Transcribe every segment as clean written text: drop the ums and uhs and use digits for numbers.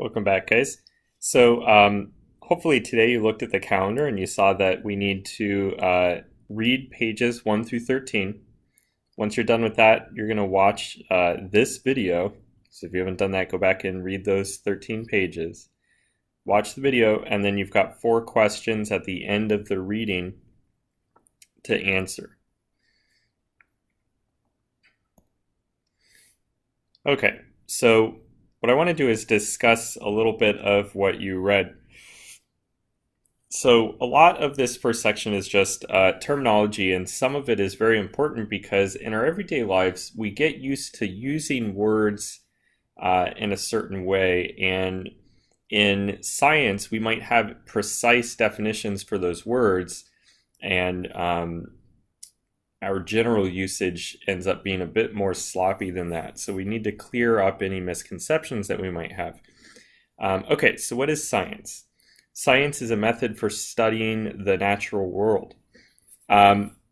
Welcome back, guys. So, hopefully today you looked at the calendar and you saw that we need to read pages 1 through 13. Once you're done with that, you're going to watch this video. So if you haven't done that, go back and read those 13 pages. Watch the video, and then you've got 4 questions at the end of the reading to answer. Okay, so what I want to do is discuss a little bit of what you read. So a lot of this first section is just terminology, and some of it is very important because in our everyday lives, we get used to using words in a certain way, and in science, we might have precise definitions for those words, and our general usage ends up being a bit more sloppy than that. So we need to clear up any misconceptions that we might have. Okay, so what is science? Science is a method for studying the natural world.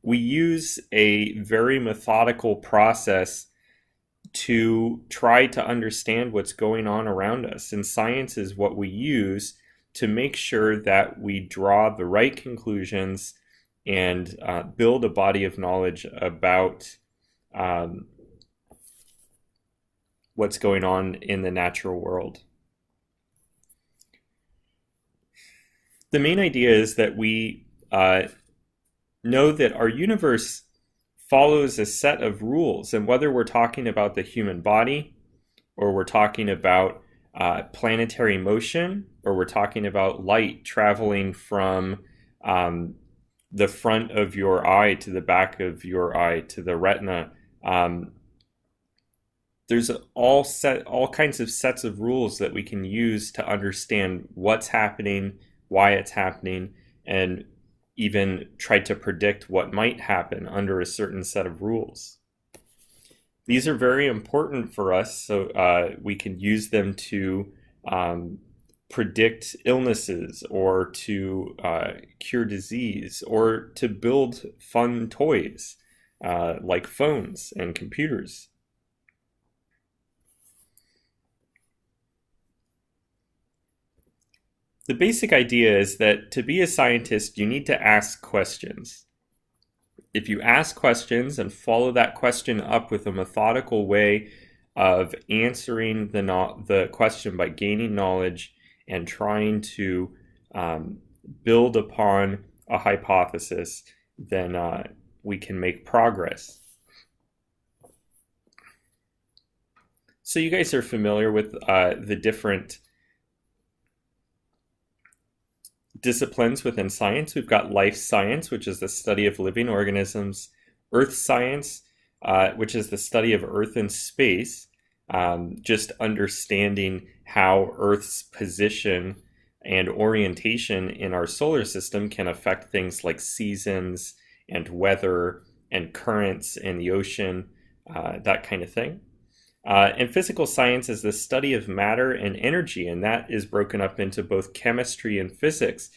We use a very methodical process to try to understand what's going on around us. And science is what we use to make sure that we draw the right conclusions and build a body of knowledge about what's going on in the natural world. The main idea is that we know that our universe follows a set of rules, and whether we're talking about the human body, or we're talking about planetary motion, or we're talking about light traveling from the front of your eye to the back of your eye to the retina. There's all kinds of sets of rules that we can use to understand what's happening, why it's happening, and even try to predict what might happen under a certain set of rules. These are very important for us, so we can use them to predict illnesses, or to cure disease, or to build fun toys like phones and computers. The basic idea is that to be a scientist, you need to ask questions. If you ask questions and follow that question up with a methodical way of answering the question by gaining knowledge and trying to build upon a hypothesis, then we can make progress. So you guys are familiar with the different disciplines within science. We've got life science, which is the study of living organisms; earth science, which is the study of Earth and space, just understanding how Earth's position and orientation in our solar system can affect things like seasons and weather and currents in the ocean, that kind of thing. And physical science is the study of matter and energy, and that is broken up into both chemistry and physics.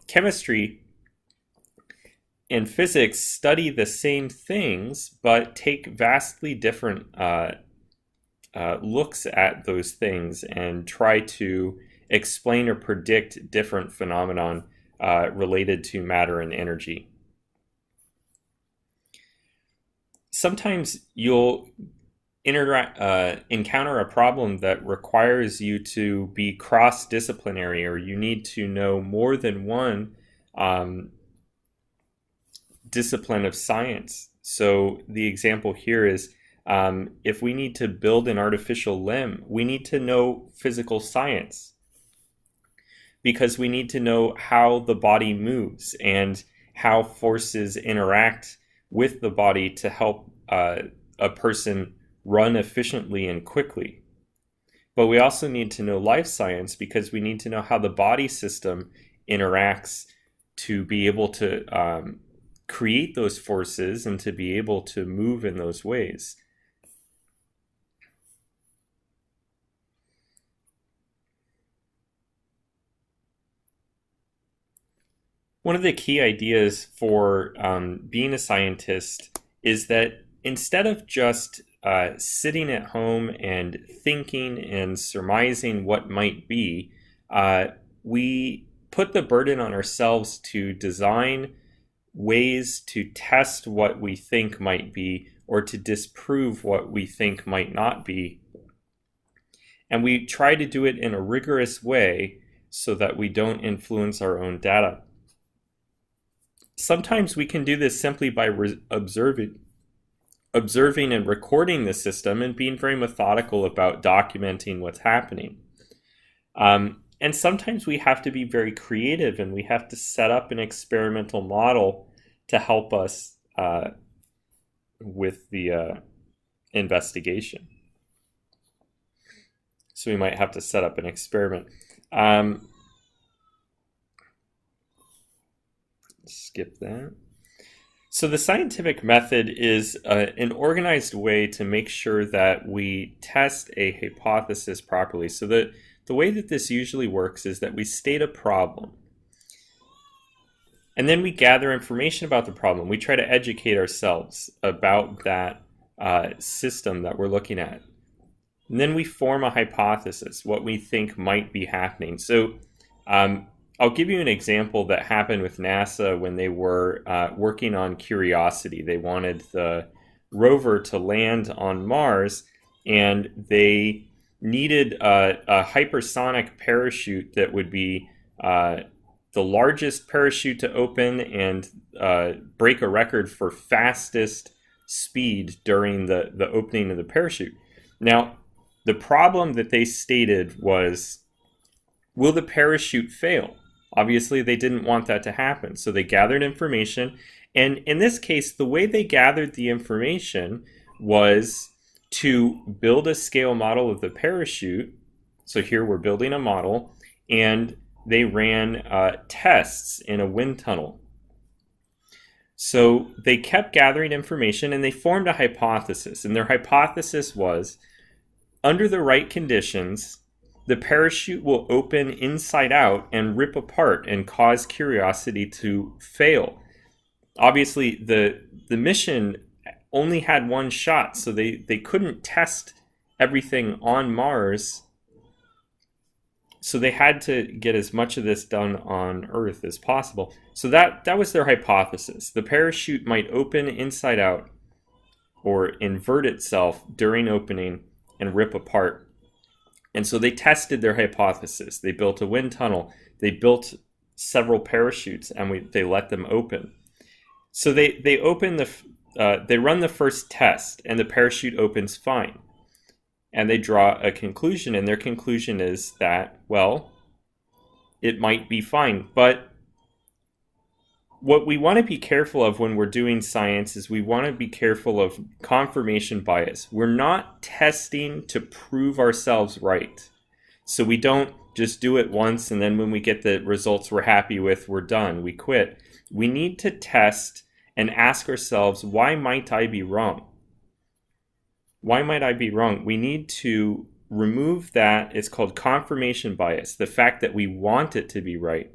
Chemistry and physics study the same things, but take vastly different looks at those things and try to explain or predict different phenomenon related to matter and energy. Sometimes you'll encounter a problem that requires you to be cross-disciplinary, or you need to know more than one discipline of science. So the example here is if we need to build an artificial limb, we need to know physical science, because we need to know how the body moves and how forces interact with the body to help a person run efficiently and quickly. But we also need to know life science, because we need to know how the body system interacts to be able to create those forces and to be able to move in those ways. One of the key ideas for being a scientist is that instead of just sitting at home and thinking and surmising what might be, we put the burden on ourselves to design ways to test what we think might be or to disprove what we think might not be. And we try to do it in a rigorous way so that we don't influence our own data. Sometimes we can do this simply by observing and recording the system and being very methodical about documenting what's happening. And sometimes we have to be very creative and we have to set up an experimental model to help us with the investigation. So we might have to set up an experiment. Skip that. So the scientific method is an organized way to make sure that we test a hypothesis properly. So the way that this usually works is that we state a problem. And then we gather information about the problem. We try to educate ourselves about that system that we're looking at. And then we form a hypothesis, what we think might be happening. So I'll give you an example that happened with NASA when they were working on Curiosity. They wanted the rover to land on Mars, and they needed a hypersonic parachute that would be the largest parachute to open and break a record for fastest speed during the opening of the parachute. Now, the problem that they stated was, will the parachute fail? Obviously, they didn't want that to happen. So they gathered information. And in this case, the way they gathered the information was to build a scale model of the parachute. So here we're building a model. And they ran tests in a wind tunnel. So they kept gathering information and they formed a hypothesis. And their hypothesis was, under the right conditions, the parachute will open inside out and rip apart and cause Curiosity to fail. Obviously, the mission only had one shot, so they couldn't test everything on Mars. So they had to get as much of this done on Earth as possible. So that was their hypothesis. The parachute might open inside out or invert itself during opening and rip apart. And so they tested their hypothesis. They built a wind tunnel. They built several parachutes, and they let them open. So they run the first test, and the parachute opens fine. And they draw a conclusion, and their conclusion is that, well, it might be fine. But what we want to be careful of when we're doing science is we want to be careful of confirmation bias. We're not testing to prove ourselves right. So we don't just do it once and then when we get the results we're happy with, we're done, we quit. We need to test and ask ourselves, why might I be wrong? Why might I be wrong? We need to remove that. It's called confirmation bias, the fact that we want it to be right.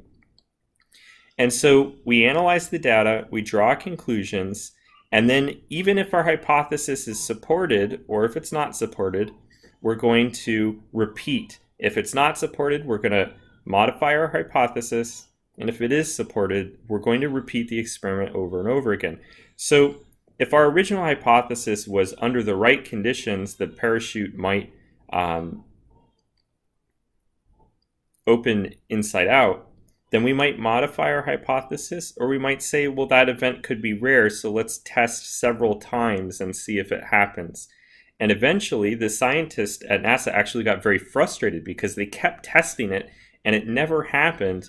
And so we analyze the data, we draw conclusions, and then even if our hypothesis is supported or if it's not supported, we're going to repeat. If it's not supported, we're going to modify our hypothesis. And if it is supported, we're going to repeat the experiment over and over again. So if our original hypothesis was under the right conditions, the parachute might open inside out, then we might modify our hypothesis, or we might say, well, that event could be rare, so let's test several times and see if it happens. And eventually, the scientists at NASA actually got very frustrated because they kept testing it, and it never happened.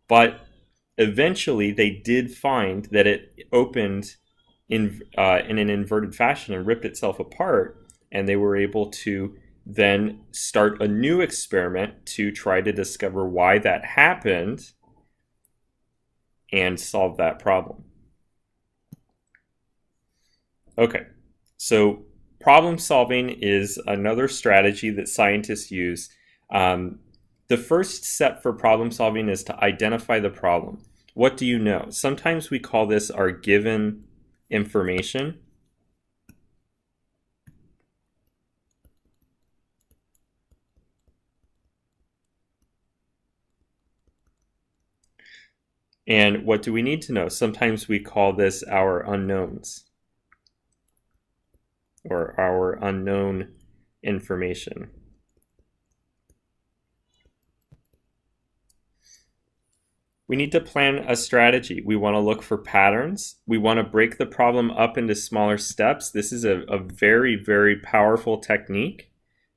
But eventually, they did find that it opened in an inverted fashion and ripped itself apart, and they were able to then start a new experiment to try to discover why that happened and solve that problem. Okay, so problem solving is another strategy that scientists use. The first step for problem solving is to identify the problem. What do you know? Sometimes we call this our given information. And what do we need to know? Sometimes we call this our unknowns, or our unknown information. We need to plan a strategy. We want to look for patterns. We want to break the problem up into smaller steps. This is a very, very powerful technique.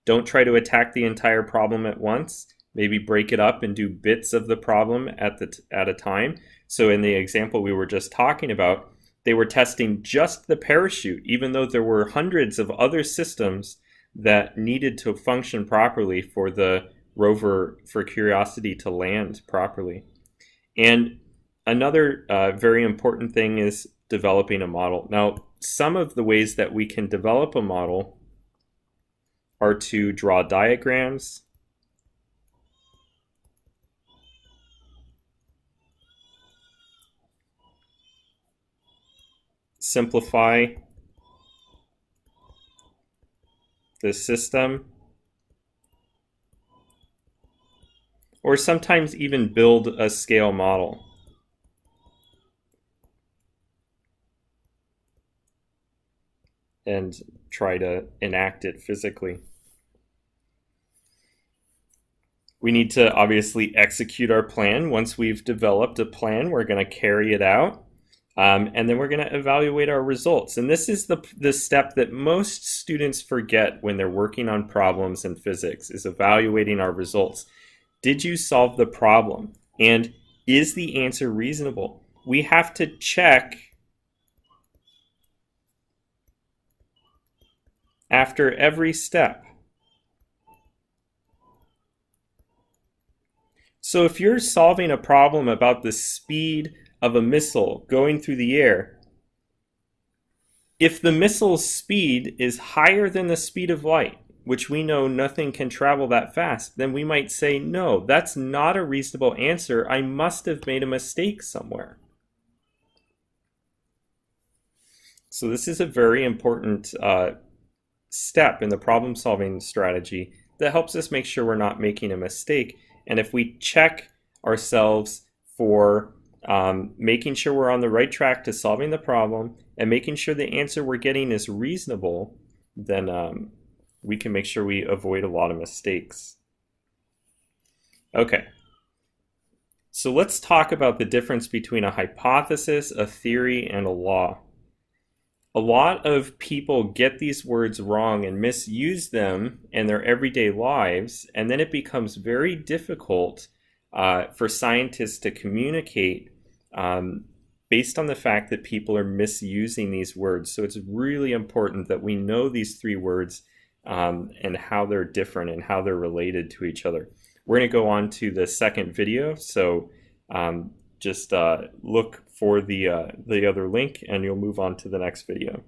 Don't try to attack the entire problem at once. Maybe break it up and do bits of the problem at a time. So in the example we were just talking about, they were testing just the parachute, even though there were hundreds of other systems that needed to function properly for the rover, for Curiosity to land properly. And another very important thing is developing a model. Now, some of the ways that we can develop a model are to draw diagrams, simplify the system, or sometimes even build a scale model. And try to enact it physically. We need to obviously execute our plan. Once we've developed a plan, we're going to carry it out. And then we're going to evaluate our results. And this is the step that most students forget when they're working on problems in physics, is evaluating our results. Did you solve the problem? And is the answer reasonable? We have to check after every step. So if you're solving a problem about the speed of a missile going through the air, if the missile's speed is higher than the speed of light, which we know nothing can travel that fast, then we might say, no, that's not a reasonable answer. I must have made a mistake somewhere. So this is a very important step in the problem-solving strategy that helps us make sure we're not making a mistake. And if we check ourselves for making sure we're on the right track to solving the problem and making sure the answer we're getting is reasonable, then we can make sure we avoid a lot of mistakes. Okay, so let's talk about the difference between a hypothesis, a theory, and a law. A lot of people get these words wrong and misuse them in their everyday lives, and then it becomes very difficult for scientists to communicate based on the fact that people are misusing these words. So it's really important that we know these three words and how they're different and how they're related to each other. We're going to go on to the second video, so just look for the other link and you'll move on to the next video.